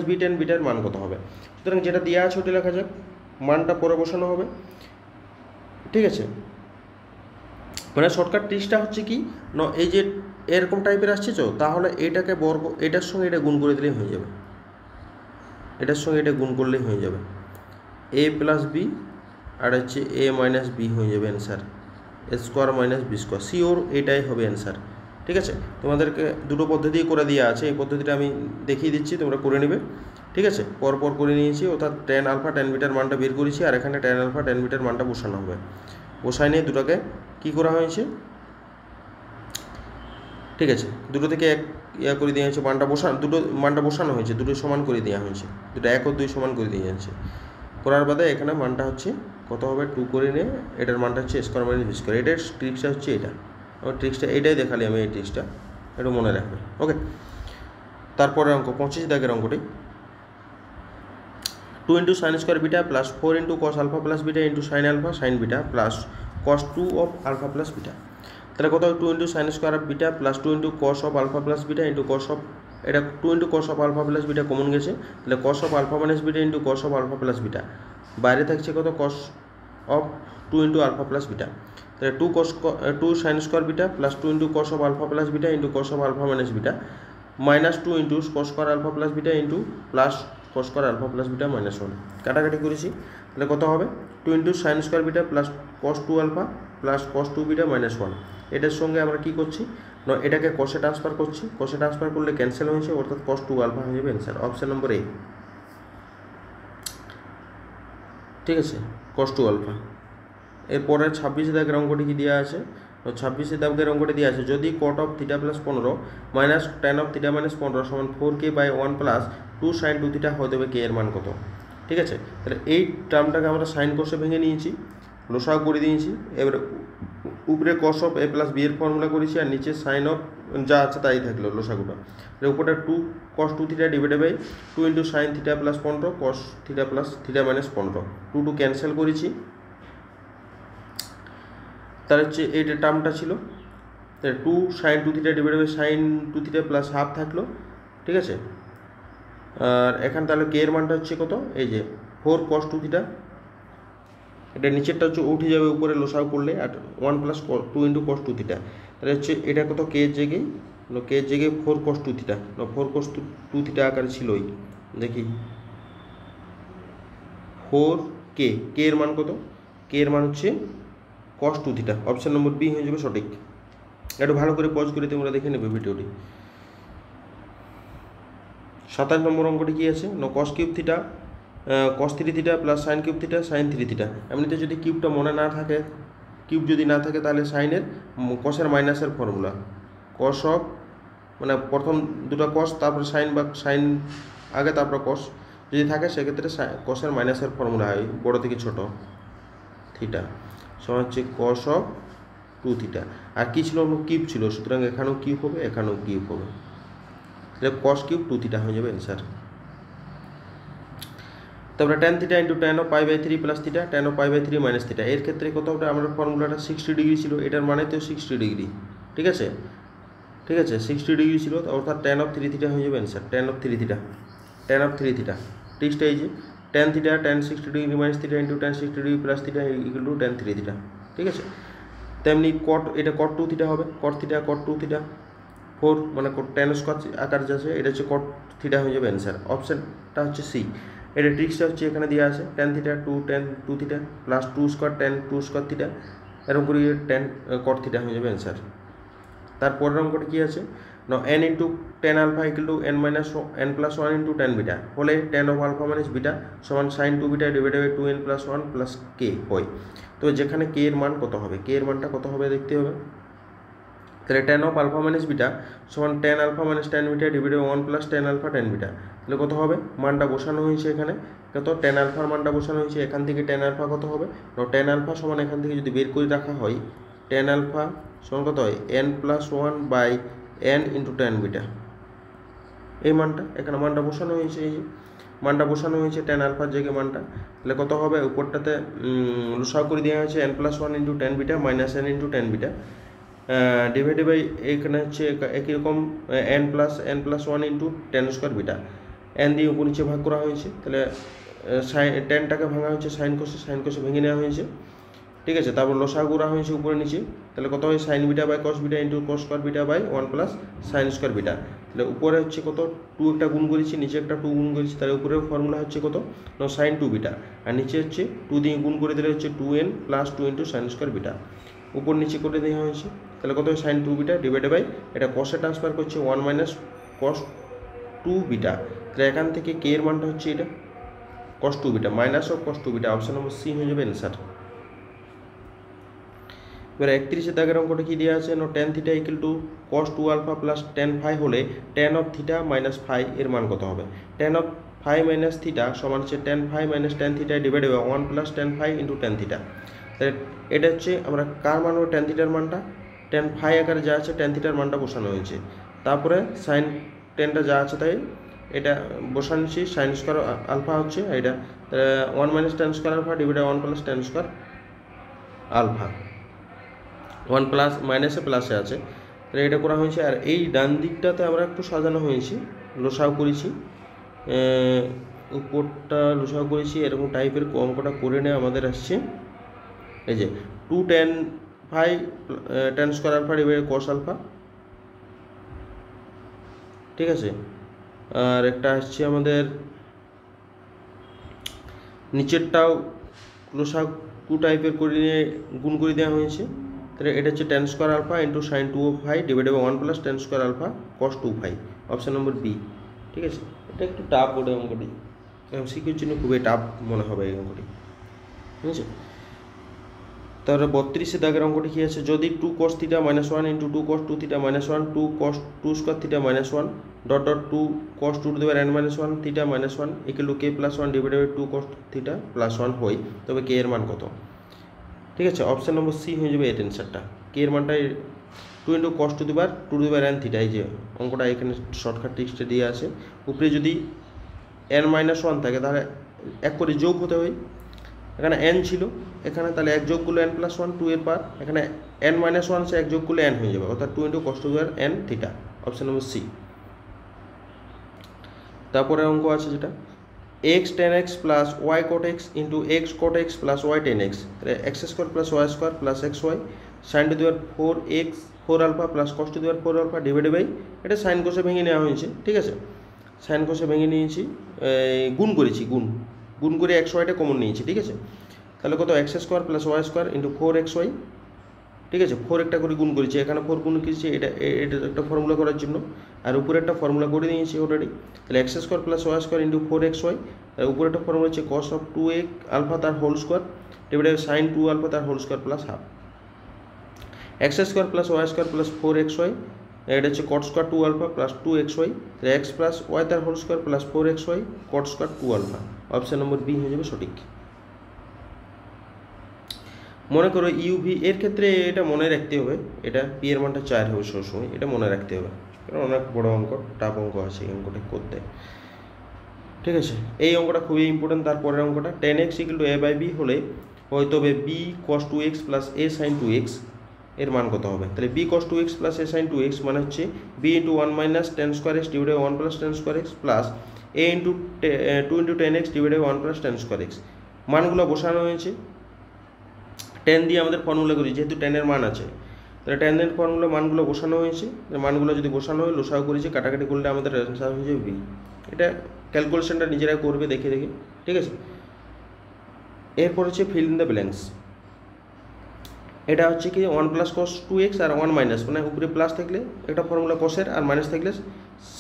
- b10 β এর মান কত হবে? সুতরাং যেটা দেওয়া আছে ওটা লেখা যাক, মানটা পরে বসানো হবে। ঠিক আছে, মানে শর্টকাট ট্রিক্সটা হচ্ছে কি না, এই যে এরকম টাইপের আসছে তো, তাহলে এটাকে বর্গ, এটার সঙ্গে এটা গুণ করে দিলেই হয়ে যাবে, এটার সঙ্গে এটা গুণ করলেই হয়ে যাবে, a + b আর হচ্ছে a - b হয়ে যাবে অ্যান্সার, a² - b², শিওর এটাই হবে অ্যান্সার। ঠিক আছে, তোমাদেরকে দুটো পদ্ধতি করে দেওয়া আছে, এই পদ্ধতিটা আমি দেখিয়ে দিচ্ছি, তোমরা করে নেবে। ঠিক আছে, পরপর করে নিয়েছি, অর্থাৎ tan α tan β মানটা বের করেছি, আর এখানে tan α tan β মানটা বসানো হবে, বসাই নিয়ে দুটোকে কী করা হয়েছে, ঠিক আছে, দুটো থেকে এক করে দেওয়া হয়েছে, মানটা বসানো হয়েছে, দুটো সমান করে দেওয়া হয়েছে, দুটো 1 ও 2 সমান করে দেওয়া হয়েছে, করার বাদে এখানে মানটা হচ্ছে কত হবে 2 করে নিয়ে এটার মানটা হচ্ছে a² - b², এটার ট্রিক্সটা হচ্ছে এটা, আমার ট্রিক্সটা এটাই দেখালি আমি, এই ট্রিক্সটা একটু মনে রাখবে। ওকে, তারপরে অঙ্ক 25 দাগের অঙ্কটি, 2 × sin² β + 4 × cos α + β × sin α sin β + cos 2 of α + β, তাহলে কত 2 × sin² β + 2 × cos of α + β × cos of, এটা 2 × cos of α + β কমন গেছে, তাহলে cos of α - β × cos of α + β, বাইরে থাকছে কত cos of 2 × α + β, তাহলে 2 sin² β + 2 × cos of α + β × cos of α - β minus 2 × cos² α + β × plus cos² α + β -1, কাটাকাটি করেছি, তাহলে কত হবে 2 × sin² β + cos 2α + cos 2 β -1, এটার সঙ্গে আমরা কি করছি না, এটাকে কষে ট্রান্সফার করছি, কষে ট্রান্সফার করলে ক্যান্সেল হয়েছে, অর্থাৎ cos 2α হয়ে যাবে অ্যান্সার, অপশন নম্বর এ। ঠিক আছে, cos 2α। এরপরে 26 দাগের অঙ্কটি কি দেওয়া আছে, 26 দাগের অঙ্কটি দেওয়া আছে, যদি cot of θ + 15 minus tan of θ - 15 সমান 4k/1 + 2 sin 2θ হয়, তবে k এর মান কত? ঠিক আছে, তাহলে এই টার্মটাকে আমরা সাইন কোষে ভেঙে নিয়েছি, লসাগু করে দিয়েছি, এবারে উপরে cos of a + b এর ফর্মুলা করেছি, আর নিচে সাইন অফ যা আছে তাই থাকলো লসাগুটা, তাহলে উপরটা 2 cos 2θ divided by 2 × sin θ + 15 cos θ + θ - 15, 2 cancel করেছি, তার হচ্ছে এই টার্মটা ছিল, তাহলে 2 sin 2θ divided by sin 2θ + half থাকলো। ঠিক আছে, আর এখানে তাহলে কে এর মানটা হচ্ছে কত, এই যে 4 cos 2θ, এটা নিচেরটা হচ্ছে উঠে যাবে উপরে লসাগু করলে, আর 1 + 2 × cos 2θ, তাহলে হচ্ছে এটা কত কে এর জায়গায়, 4 cos 2θ, 4 cos 2θ আকারে ছিলই, দেখি 4k, কে এর মান কত, কে এর মান হচ্ছে cos 2θ, অপশন নম্বর বি হয়ে যাবে সঠিক। একটু ভালো করে পজ করে তোমরা দেখে নেবে ভিডিওটি। 27 নম্বর অঙ্কটি কী আছে না, cos³ θ cos 3θ + sin³ θ sin 3θ, এমনিতে যদি কিউবটা মনে না থাকে, কিউব যদি না থাকে তাহলে সাইনের কসের মাইনাসের ফর্মুলা, cos অফ মানে প্রথম দুটো cos, তারপরে সাইন বা সাইন আগে তারপরে cos, যদি থাকে সেক্ষেত্রে কসের মাইনাসের ফর্মুলা হয় বড় থেকে ছোট থিটা সমান হচ্ছে কস অফ 2 থিটা। আর কি ছিল, কিউব ছিল, সুতরাং এখানেও কিউব হবে, এখানেও কিউব হবে, তাহলে কস কিউব 2 থিটা হয়ে যাবে অ্যান্সার। তারপরে tan theta into tan of π/3 plus theta tan of π/3 minus theta. এর ক্ষেত্রে কত হবে, আমরা ফর্মুলাটা 60 ডিগ্রি ছিল, এটার মানে তো 60 ডিগ্রি, ঠিক আছে 60 ডিগ্রি ছিল, অর্থাৎ tan অফ 3 থিটা হয়ে যাবে অ্যান্সার। tan অফ 3 থিটা টিক্সটা এই যে tan theta tan 60 degree minus theta into tan 60 degree plus theta equal two tan 3 theta, ঠিক আছে। তেমনি কট, এটা cot 2 থিটা হবে, cot 2 থিটা 4 মানে tan স্কোয়ার আকার যাচ্ছে, এটা হচ্ছে cot থিটা হয়ে যাবে অ্যান্সার। অপশানটা হচ্ছে সি। এটা ট্রিক্সটা হচ্ছে এখানে দেওয়া আছে tan theta 2 theta plus 2 square tan 2 square theta, এরকম করে tan cot থিটা হয়ে যাবে অ্যান্সার। তারপরের অঙ্কটা কী আছে না, n into tan alpha equal to n plus 1 into tan beta হলে tan of alpha minus beta সমান sin 2 বিটা divided by 2n plus 1 plus k হয়। তো যেখানে k এর মান কত হবে, k এর মানটা কত হবে দেখতে হবে। তাহলে tan of alpha minus beta সমান tan alpha minus tan beta divided by 1 plus tan alpha tan beta, তাহলে কত হবে, মানটা বসানো হয়েছে এখানে কত, tan আলফার মানটা বসানো হয়েছে, এখান থেকে tan আলফা কত হবে না, tan আলফা সমান এখান থেকে যদি বের করে রাখা হয় tan আলফা সমান কত হয় n plus 1 by n into tan beta, এই মানটা এখানে মানটা বসানো হয়েছে, এই মানটা বসানো হয়েছে tan আলফার জায়গায় মানটা, তাহলে কত হবে, উপরটাতে লসাগু করে দেওয়া হয়েছে n plus 1 into tan beta minus n into tan beta divided by এখানে হচ্ছে একই রকম n plus 1 into tan square beta, n দিয়ে উপর নিচে ভাগ করা হয়েছে, তাহলে tanটাকে ভাঙা হয়েছে সাইন কোষে ভেঙে নেওয়া হয়েছে, ঠিক আছে। তারপর লসাগু করা হয়েছে উপরে নিচে, তাহলে কত হয় sin beta by cos beta into cos square beta by 1 plus sin square beta, তাহলে উপরে হচ্ছে কত 2 একটা গুণ করেছি, নিচে একটা 2 গুণ করেছি, তাহলে উপরের ফর্মুলা হচ্ছে কত না sin 2 বিটা, আর নিচে হচ্ছে 2 দিয়ে গুণ করে দিলে হচ্ছে 2n plus 2 into sin square beta, উপর নিচে করে দেওয়া হয়েছে, তাহলে কত হয় sin 2 বিটা ডিভাইডেড বাই এটা cos-এ ট্রান্সফার করছে 1 মাইনাস cos 2 বিটা, তাহলে এখান থেকে k এর মানটা হচ্ছে এটা cos 2 beta minus of cos 2 beta, option number C হয়ে যাবে অ্যান্সার। এবার 31 দাগের অঙ্কটা কি দেওয়া আছে না, tan theta equal to cos 2 alpha plus tan phi হলে tan of theta minus phi এর মান কত হবে, tan of phi minus theta সমান হচ্ছে tan ফাই minus tan theta divided by 1 plus tan phi into tan theta, তাহলে এটা হচ্ছে আমরা কার মান হবে tan থিটার মানটা, tan ফাই আকারে যা আছে tan থিটার মানটা বসানো হয়েছে, তারপরে sin tanটা যা আছে তাই এটা বসাচ্ছি sin স্কোয়ার আলফা হচ্ছে এটা 1 minus tan square alpha divided 1 plus tan square alpha, 1 plus মাইনাসে প্লাসে আছে, তাহলে এটা করা হয়েছে। আর এই ডান দিকটাতে আমরা একটু সাজানো হয়েছি, লসাগু করেছি, উপরটা লসাগু করেছি, এরকম টাইপের অঙ্কটা করে নিয়ে আমাদের আসছে এই যে 2 tan phi tan square alpha divided cos alpha, ঠিক আছে। আর একটা আসছে আমাদের নিচেরটাও লসাগু টাইপের করে নিয়ে গুণ করে দেওয়া হয়েছে, তাহলে এটা হচ্ছে tan square alpha into sin 2 phi divided by 1 plus tan square alpha cos 2 phi, option number B, ঠিক আছে। এটা একটু টাফ বোর্ডে অঙ্কটি, এমসিকিউর জন্য খুবই টাফ মনে হবে এই অঙ্কটি, ঠিক আছে। তারপরে 32 দাগের অঙ্কটি কী আছে, যদি 2 cos theta minus 1 into 2 cos 2 theta minus 1 2 cos 2 square theta minus 1 dot dot 2 cos 2 to the power n minus 1 theta minus 1 equal to k plus 1 divided by 2 cos theta plus 1 হয়, তবে k এর মান কত, ঠিক আছে। Option number C হয়ে যাবে এর অ্যান্সারটা, k এর মানটা 2 into cos to the power n theta, এই যে অঙ্কটা এখানে শর্টকাট টেক্সটে দিয়ে আছে, উপরে যদি n মাইনাস 1 থাকে তাহলে এক করে যোগ হতে হয়, এখানে n ছিল এখানে, তাহলে এক যোগ করলে n প্লাস 1 2 এর পার, এখানে n মাইনাস 1 সে এক যোগ করলে n হয়ে যাবে, অর্থাৎ 2 into cos to the power n theta, option number C. তারপরে অঙ্ক আছে যেটা x tan x plus y cot x into x cot x plus y tan x, তাহলে x square plus y square plus xy sin to the power 4x 4 alpha plus cos to the power 4 alpha divided by এটা sine কোষে ভেঙে নেওয়া হয়েছে, ঠিক আছে। Sign কোষে ভেঙে নিয়েছি, গুণ করেছি, গুণ করে xyটা কমন নিয়েছি, ঠিক আছে। তাহলে কত x square plus y square into 4xy, ঠিক আছে। 4 একটা করে গুণ করেছি, এখানে 4 গুণ করেছি, এটা একটা ফর্মুলা করার জন্য, আর উপরে একটা ফর্মুলা করে নিয়েছি অলরেডি, তাহলে x square plus y square into 4xy, আর উপরে একটা ফর্মুলা হচ্ছে cos অফ 2x আলফা তার whole square divided sin 2 alpha তার whole square plus half, x square plus y square plus 4xy এটা হচ্ছে cot square 2 alpha plus 2xy, X plus Y তার whole square plus 4xy cot square 2 alpha. Option number B হয়ে যাবে সঠিক। মনে করো UV এর ক্ষেত্রে এটা মনে রাখতে হবে, এটা পি এর মানটা 4 হবে সবসময়, এটা মনে রাখতে হবে কারণ অনেক বড় অঙ্ক, টাফ অঙ্ক আছে এই অঙ্কটা করতে। ঠিক আছে, এই অঙ্কটা খুবই ইম্পর্টেন্ট। তারপরের অঙ্কটা 10x = a/b হলে হয়তো b cos 2x plus a sin 2x এর মান কত হবে? তাহলে b cos 2x plus a sin 2x মানে হচ্ছে b × 1 - tan square x / 1 + tan square x plus a × 2 × 10x / 1 + tan square x। মানগুলো বসানো হয়েছে, tan দিয়ে আমাদের ফর্মুলা করি যেহেতু tan এর মান আছে, তাহলে tan এর ফর্মুলা মানগুলো বসানো হয়েছে, মানগুলো যদি বসানো হয় লসাগু করেছে, কাটাকাটি করলে আমাদের অ্যান্সার হয়ে যাবে বি। এটা ক্যালকুলেশনটা নিজেরাই করবে দেখে দেখে, ঠিক আছে। এরপর হচ্ছে ফিল ইন দ্য ব্ল্যাঙ্কস। এটা হচ্ছে কি 1 + cos 2x আর 1 - মানে উপরে প্লাস থাকলে একটা ফর্মুলা কসের আর মাইনাস থাকলে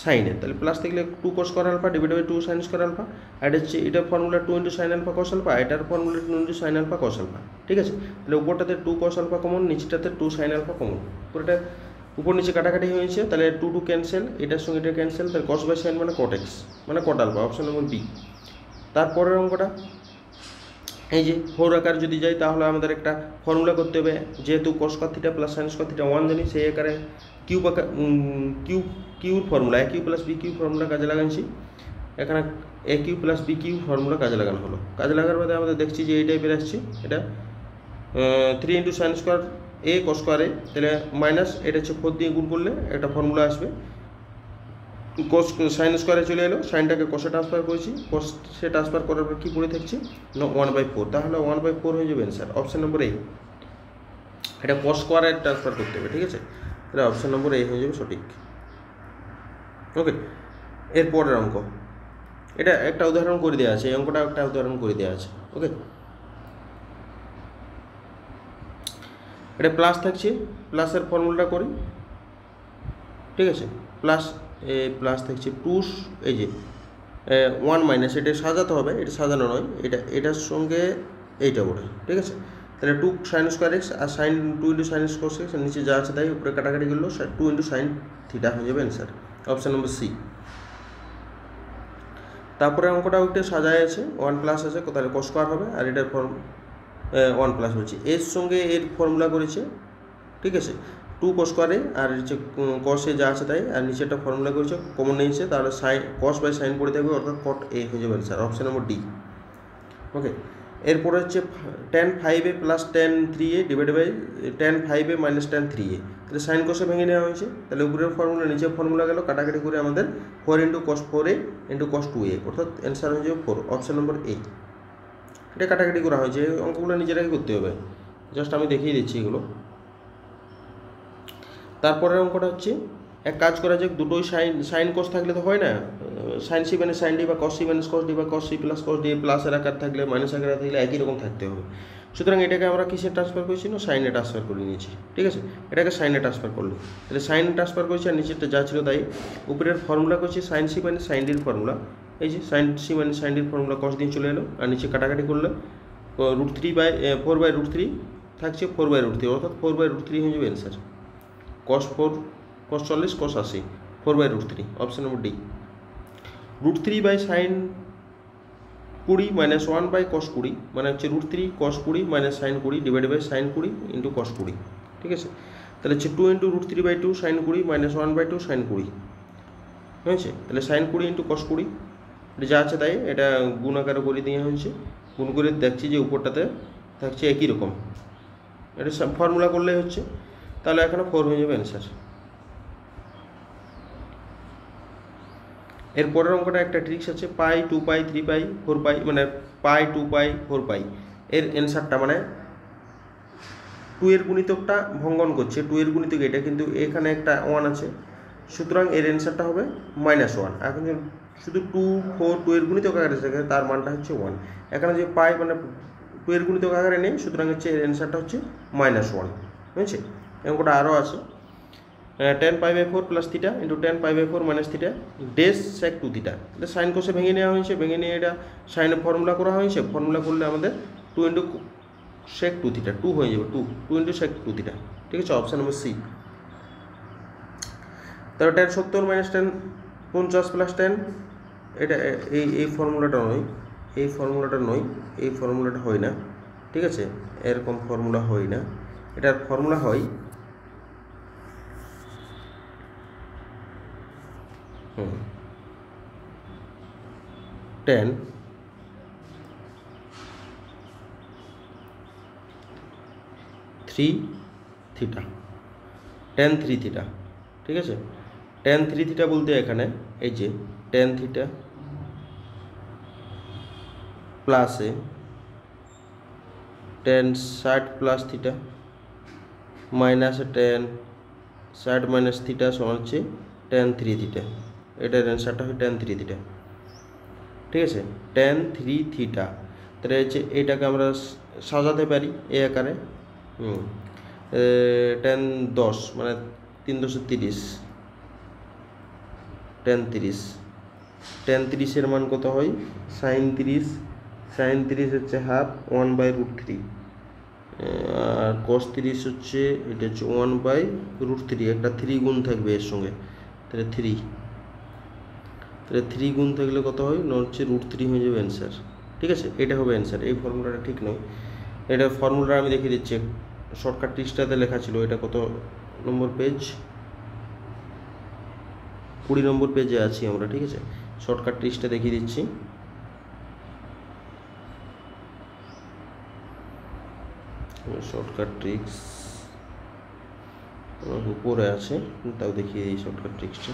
সাইনের, তাহলে প্লাস থাকলে 2 cos square alpha / 2 sin square alpha. আর হচ্ছে এটা formula 2 × sin alpha cos alpha, এটার formula 2 × sin alpha cos alpha. ঠিক আছে, তাহলে উপরটাতে 2 cos আলফা কমন, নিচটাতে 2 sin আলফা কমন, পুরোটা উপর নিচে কাটাকাটি হয়েছে, তাহলে 2 2 ক্যান্সেল, এটার সঙ্গে এটা ক্যান্সেল, তাহলে cos / sin মানে cot x মানে cot alpha. Option number B. তারপরের অঙ্কটা এই যে 4 আকার যদি যাই তাহলে আমাদের একটা ফর্মুলা করতে হবে, যেহেতু cos square theta plus sin square theta 1 জানি, সেই আকারে কিউর formula a cube plus b cube formula কাজে লাগাচ্ছি। এখানে a cube plus b cube formula কাজে লাগানো হলো। কাজে লাগার বাদে আমাদের দেখছি যে এই টাইপের আসছে, এটা 3 × sin square a cos square a, তাহলে মাইনাস এটা হচ্ছে 4 দিয়ে গুণ করলে একটা ফর্মুলা আসবে, cos sin স্কয়ারে চলে এলো, সাইনটাকে কসে ট্রান্সফার করেছি, কসে ট্রান্সফার করার পর কী পড়ে থাকছে না 1/4, তাহলে 1/4 হয়ে যাবে অ্যান্সার। অপশন নম্বর এ, এটা cos স্কয়ারে ট্রান্সফার করতে হবে, ঠিক আছে, তাহলে অপশন নম্বর এ হয়ে যাবে সঠিক। ওকে, এরপরের অঙ্ক, এটা একটা উদাহরণ করে দেওয়া আছে, এই অঙ্কটা একটা উদাহরণ করে দেওয়া আছে। ওকে, এটা প্লাস থাকছে, প্লাসের ফর্মুলাটা করি, ঠিক আছে। প্লাস থাকছে 2, এই যে 1 - এটা সাজাতে হবে, এটা সাজানো নয়, এটার সঙ্গে এইটা বলে, ঠিক আছে। তাহলে 2 sin স্কয়ার x আর sin 2 × sin cos x, নিচে যা আছে তাই, উপরে কাটাকাটি করলো 2 × sin থিটা হয়ে যাবে অ্যান্সার। Option number C. তারপরে অঙ্কটা ওইটা সাজায় আছে, 1+ আছে, তাহলে cos স্কয়ার হবে, আর এটার ফর্ম 1+ হচ্ছে, এর সঙ্গে এর ফর্মুলা করেছে, ঠিক আছে, 2 cos স্কয়ারে আর হচ্ছে cos-এ যা আছে তাই, আর নিচে একটা ফর্মুলা করেছে কমন নিয়েছে, তাহলে sin cos / sin পড়ে থাকবে, অর্থাৎ cot a হয়ে যাবে answer. Option number D. Okay, এরপরে হচ্ছে tan 5a plus tan 3a / tan 5a - tan 3a, তাহলে sin cos-এ ভেঙে নেওয়া হয়েছে, তাহলে উপরের ফর্মুলা নিচের ফর্মুলা গেল, কাটাকাটি করে আমাদের 4 × cos 4a × cos 2a, অর্থাৎ অ্যান্সার হয়ে যাবে 4। অপশন নম্বর এ। এটা কাটাকাটি করা হয়েছে, অঙ্কগুলো নিজেরাই করতে হবে, জাস্ট আমি দেখিয়ে দিচ্ছি এগুলো। তারপরের অঙ্কটা হচ্ছে এক কাজ করা যাক, দুটোই সাইন cos থাকলে তো হয় না, sin c - sin d বা cos c - cos d বা cos c + cos d প্লাসের আকার থাকলে মাইনাস আকার থাকলে একই রকম থাকতে হবে। সুতরাং এটাকে আমরা কিসে ট্রান্সফার করেছি না সাইনে ট্রান্সফার করে নিয়েছি, ঠিক আছে। এটাকে সাইনে ট্রান্সফার করলো, তাহলে সাইন ট্রান্সফার করেছি, আর নিচেরটা যা ছিল তাই। উপরের ফর্মুলা করছি sin c - sin d এর ফর্মুলা, এই যে sin c - sin d এর ফর্মুলা cos দিয়ে চলে এলো, আর নিচে কাটাকাটি করলে √3/4/√3 থাকছে 4/√3, অর্থাৎ 4/√3 হয়ে যাবে answer. cos 40 cos 80 4/√3। Option number D. √3/sin 20 - 1/cos 20 মানে হচ্ছে √3 cos 20 - sin 20 / sin 20 × cos 20, ঠিক আছে। তাহলে হচ্ছে 2 × √3/2 sin 20 - 1/2 sin 20 হয়েছে, তাহলে sin 20 × cos 20, এটা যা আছে তাই, এটা গুণ আকারে করে দেওয়া হয়েছে, গুণ করে দেখছি যে উপরটাতে থাকছে একই রকম, এটা ফর্মুলা করলে হচ্ছে, তাহলে এখানে 4 হয়ে যাবে অ্যান্সার। এরপরের অঙ্কটা একটা ট্রিক্স আছে, π 2π 3π 4π মানে π 2π 4π, এর অ্যান্সারটা মানে 2 এর গুণিতকটা ভঙ্গন করছে, 2 এর গুণিতক এটা, কিন্তু এখানে একটা 1 আছে, সুতরাং এর অ্যান্সারটা হবে -1। এখন শুধু 2 4 2 এর গুণিতক আকারে থাকে, তার মানটা হচ্ছে 1। এখানে যে π মানে 2 এর গুণিতক আকারে নেই, সুতরাং হচ্ছে এর অ্যান্সারটা হচ্ছে -1, বুঝছে। অঙ্কটা আরও আছে, tan π/4 + θ × tan π/4 - θ ডেস sec 2 θ, এটা সাইন কোষে ভেঙে নেওয়া হয়েছে, ভেঙে নিয়ে এটা সাইনের ফর্মুলা করা হয়েছে, ফর্মুলা করলে আমাদের 2 × sec 2 θ 2 হয়ে যাবে, 2 × sec 2 θ, ঠিক আছে। Option number C. তাহলে tan 70 minus tan 50 plus tan, এটা এই ফর্মুলাটা নয়, এই ফর্মুলাটা নয়, এই ফর্মুলাটা হয় না, ঠিক আছে, এরকম ফর্মুলা হয় না, এটার ফর্মুলা হয় tan 3 থিটা, tan 3 থিটা, ঠিক আছে। tan 3 থিটা বলতে এখানে এই যে tan থিটা প্লাসে tan 60 প্লাস থিটা মাইনাসে tan 60 মাইনাস থিটা সমান হচ্ছে tan 3 থিটা, এটার অ্যান্সারটা হয় tan 3 থিটা, ঠিক আছে। tan 3 থিটা, তাহলে হচ্ছে এটাকে আমরা সাজাতে পারি এই আকারে, tan 10 মানে 3 × 30, tan 30, tan 30 মান কত হয় sin 30, sin 30 হচ্ছে হাফ 1/√3, আর cos 30 হচ্ছে এটা হচ্ছে 1/√3, একটা 3 গুণ থাকবে এর সঙ্গে, তাহলে 3, তাহলে 3 গুণ থাকলে কত হয় না হচ্ছে √3 হয়ে যাবে অ্যান্সার, ঠিক আছে। এটা হবে অ্যান্সার, এই ফর্মুলাটা ঠিক নয়, এটা ফর্মুলা আমি দেখিয়ে দিচ্ছি, শর্টকাট ট্রিক্সটাতে লেখা ছিল, এটা কত নম্বর পেজ, 20 নম্বর পেজে আছি আমরা, ঠিক আছে। শর্টকাট ট্রিক্সটা দেখিয়ে দিচ্ছি, শর্টকাট ট্রিক্স উপরে আছে, তাও দেখিয়ে দিই শর্টকাট ট্রিক্সটা,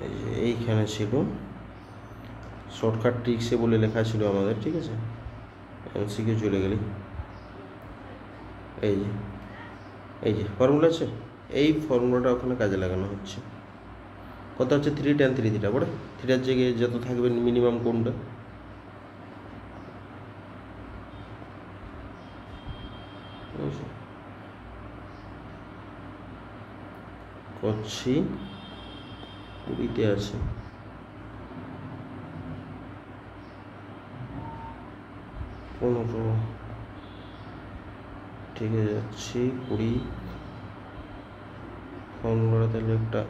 এই যে এইখানে ছিল শর্টকাট ট্রিক্সে বলে লেখা ছিল আমাদের, ঠিক আছে। এমসিকিউ চলে গেলি, এই যে ফর্মুলা আছে, এই ফর্মুলাটা ওখানে কাজে লাগানো হচ্ছে, কত হচ্ছে 3 tan 3 থিটা, বলে থিটার জায়গায় যত থাকবে মিনিমাম কোনটা, করছি 20-তে আছে, পনেরো, ঠিক আছে যাচ্ছি 20, ফর্মুলাটা তাহলে একটা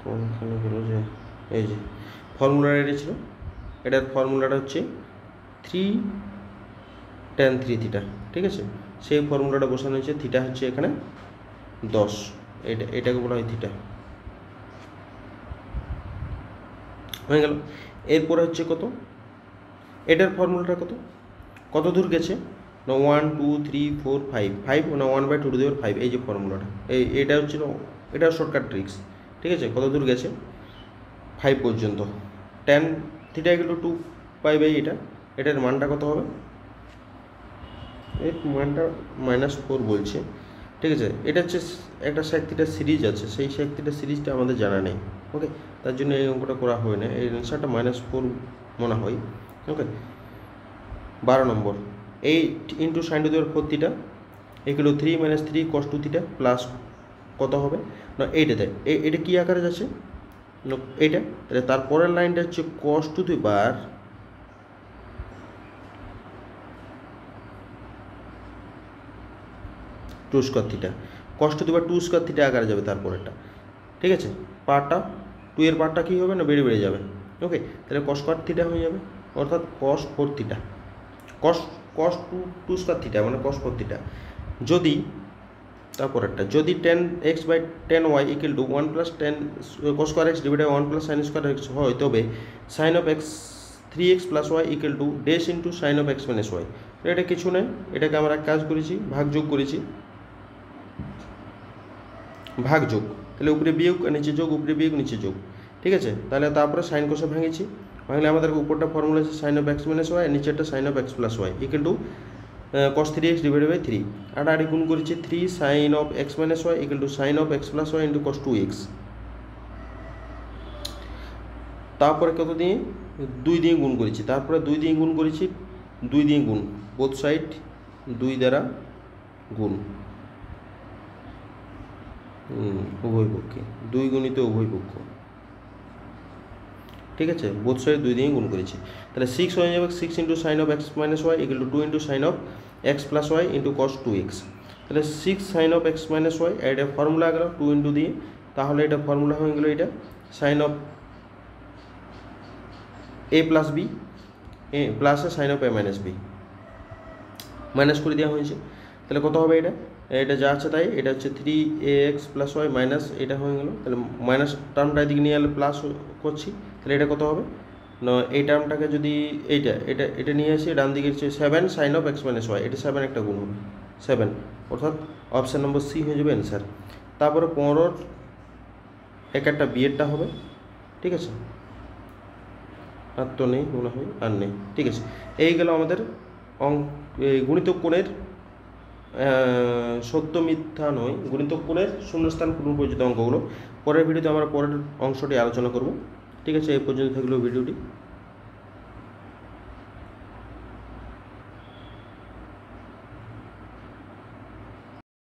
কোনখানে গেলো যে, এই যে ফর্মুলাটা এটা ছিল, এটার ফর্মুলাটা হচ্ছে 3 tan 3 থিটা, ঠিক আছে। সেই ফর্মুলাটা বসানো হয়েছে, থিটা হচ্ছে এখানে 10, এটাকে বলা হয় থিটা, হয়ে গেল। এরপরে হচ্ছে কত, এটার ফর্মুলাটা কত দূর গেছে না 1 2 3 4 5, 5 মানে 1/2 এই যে ফর্মুলাটা, এটা হচ্ছে এটা শর্টকাট ট্রিক্স, ঠিক আছে। কত দূর গেছে 5 পর্যন্ত, tan থিটা = 2π/, এটার মানটা কত হবে, এর মানটা -4 বলছে, ঠিক আছে। এটা হচ্ছে একটা sec থিটা সিরিজ আছে, সেই sec থিটা সিরিজটা আমাদের জানা নেই, ওকে, তার জন্য এই অঙ্কটা করা হয় না, এই অ্যান্সারটা -4 মনে হয়, ওকে। 12 নম্বর 8 × sin2 theta = 3 - 3 cos 2 theta plus কত হবে না এইটা দেয়, এটা কী আকারে যাচ্ছে এইটা, তাহলে তারপরের লাইনটা হচ্ছে cos 2 2 square theta, cos 2 square theta আকারে যাবে তারপরেরটা, ঠিক আছে। পার্টটা 2 এর পার্টটা কী হবে না বেড়ে যাবে, ওকে, তাহলে cos স্কয়ার থিটা হয়ে যাবে, অর্থাৎ cos 4 theta, cos 2 square theta মানে cos 4 থিটা। যদি তারপরেরটা যদি tan x/tan y = 1 + tan cos square x / 1 + sin square x হয়, তবে sin of x 3x + y = dash * sin of x - y, এটা কিছু নয়, এটাকে আমরা কাজ করেছি ভাগযোগ করেছি, ভাগযোগ, তাহলে উপরে বিয়োগ নিচে যোগ, উপরে বিয়োগ নিচে যোগ, ঠিক আছে। তাহলে তারপরে সাইন কোষে ভাঙিয়েছি, ভাঙলে আমাদের উপরটা ফর্মুলা আছে sin of x - y, নিচেরটা sin of x + y = cos 3x / 3, আর গুণ করেছি 3 sin of x - y = sin of x + y × cos 2x, তারপরে কত দিয়ে 2 দিয়ে গুণ করেছি, তারপরে 2 দিয়ে গুণ করেছি, 2 দিয়ে গুণ, বোথ সাইড 2 দ্বারা গুণ, উভয় পক্ষে 2 গুণিত উভয় পক্ষ, ঠিক আছে, বোথ সাইড 2 দিয়ে গুণ করেছি, তাহলে 6 হয়ে যাবে, 6 × sin of x - y = 2 × sin of x + y × cos 2x, তাহলে 6 sine of x minus y, এটা ফর্মুলা গেল 2 ইন্টু দিয়ে, তাহলে এটা ফর্মুলা হয়ে গেলো এটা sine of A plus B A plus sine of A minus B, minus করে দেওয়া হয়েছে। তাহলে কত হবে এটা, এটা যা আছে তাই, এটা হচ্ছে 3ax প্লাস ওয়াই মাইনাস এটা হয়ে গেলো। তাহলে মাইনাস টার্মটা এদিকে নিয়ে এলে প্লাস করছি, তাহলে এটা কত হবে না, এই টার্মটাকে যদি এইটা এটা এটা নিয়ে আসি ডান দিকে হচ্ছে 7 sine of x minus y, এটা 7 একটা গুণ হবে 7, অর্থাৎ অপশান নম্বর সি হয়ে যাবে অ্যান্সার। তারপরে 15 এক একটা বিয়েরটা হবে, ঠিক আছে, আর তো নেই মনে হয়, আর নেই, ঠিক আছে। এই গেল আমাদের গুণিতক কোণের সত্য মিথ্যা নয়, গুণিতক কোণের শূন্যস্থান পূরণ পর্যন্ত অঙ্কগুলো। পরের ভিডিওতে আমরা পরের অংশটি আলোচনা করব, ঠিক আছে। এই পর্যন্ত থাকলেও ভিডিওটি।